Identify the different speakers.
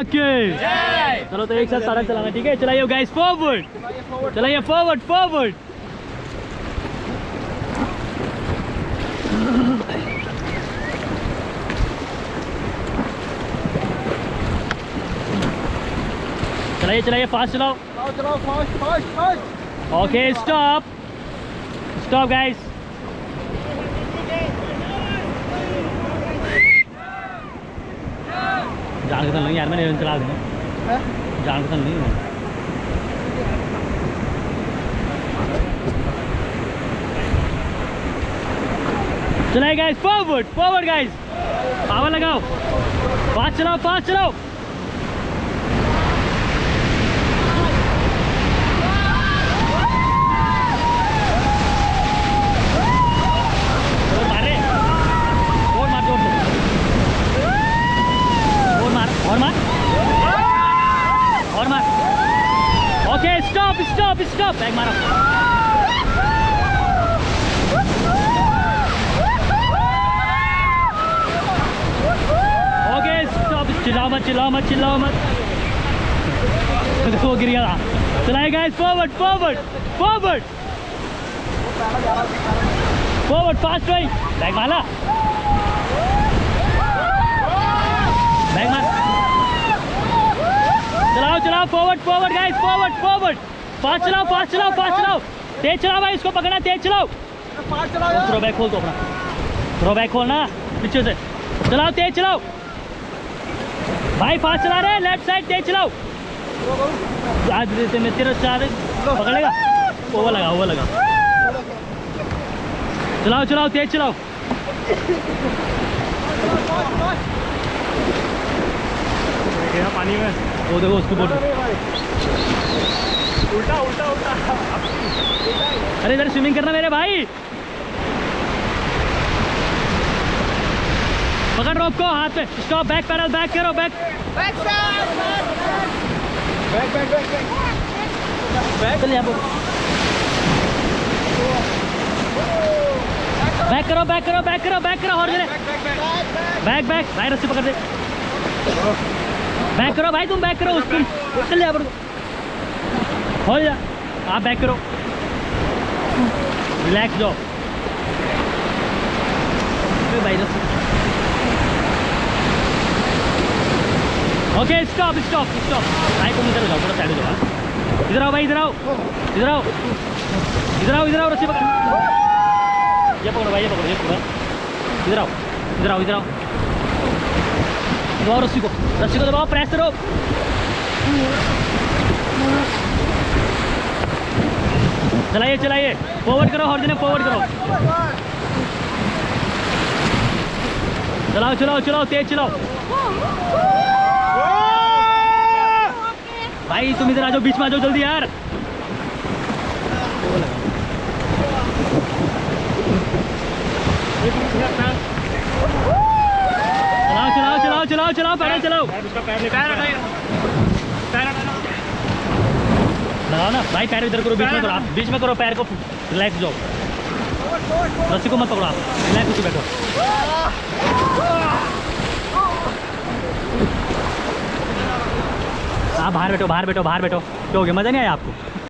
Speaker 1: चलो तो एक साथ सड़क चलाना, ठीक है? चलाइए गाइस, फॉरवर्ड चलाइए, फॉरवर्ड फॉरवर्ड। चलाइए चलाइए, फास्ट चलाओ,
Speaker 2: चलाओ fast.
Speaker 1: Okay stop stop guys. जान के तो नहीं यार, मैंने चला देना, जान के तो नहीं। चलाइए guys, forward forward guys, power लगाओ, फास्ट चलाओ फास्ट चलाओ। और मार। Okay stop stop stop, bag मारो। ओके स्टॉप, चिल्लाओ मत चिल्लाओ मत चिल्लाओ मत। देखो गिर गया। चलाइए guys, forward forward forward forward, fast भाई, बैग मारा, बैग मार। चलाओ चलाओ, forward forward guys, forward forward, fast चलाओ फास्ट चलाओ फास्ट चलाओ, तेज चलाओ भाई, इसको पकड़ना, तेज चलाओ। थ्रो बैक खोल दो अपना, थ्रो बैक खोलना पीछे से, चलाओ तेज चलाओ भाई, फास्ट चला रहे, लेफ्ट साइड तेज चलाओ। आज तेरा चार पकड़ेगा, ओवर लगा ओवर लगा। चलाओ चलाओ तेज चलाओ।
Speaker 2: पानी में
Speaker 1: वो देखो उसको बोल,
Speaker 2: उल्टा उल्टा उल्टा।
Speaker 1: अरे इधर स्विमिंग करना मेरे भाई। पकड़ रोप को हाथ पे, स्टॉप, बैक पैडल, बैक करो, बैक
Speaker 2: बैक
Speaker 1: चल यहाँ पे, बैक करो बैक करो बैक करो बैक करो, और जरे बैक बैक भाई, रस्सी पकड़ दे, बैक करो भाई, तुम बैक करो, उसको चल जा पर, हो जा, आप बैक करो, रिलैक्स जाओ भाई, रस्सी। ओके स्टॉप स्टॉप स्टॉप भाई, तुम इधर जाओ, थोड़ा साइड हो जाओ, इधर आओ भाई, इधर आओ इधर आओ इधर आओ इधर आओ, रस्सी पकड़, ये पकड़ो भाई, ये पकड़ो, ये पकड़ो, इधर आओ इधर आओ इधर आओ, दबाओ रस्सी को दबाओ, प्रेस करो, चलाइए चलाइए, फॉरवर्ड करो, हॉर्जन फॉरवर्ड करो, चलाओ चलाओ चलाओ, तेज चलाओ भाई, तुम इधर आ जाओ, बीच में आ जाओ जल्दी यार। चलाओ चलाओ चलाओ चलाओ चलाओ, पैर चलाओ, लगाओ ना भाई, पैर इधर करो, बीच में करो, आप बीच में करो, पैर को रिलैक्स जाओ, रस्सी को मत पकड़ो, आप रिलैक्स होकर बैठो। आप बाहर बैठो बाहर बैठो बाहर बैठो, क्या हो गया, मजा नहीं आया आपको?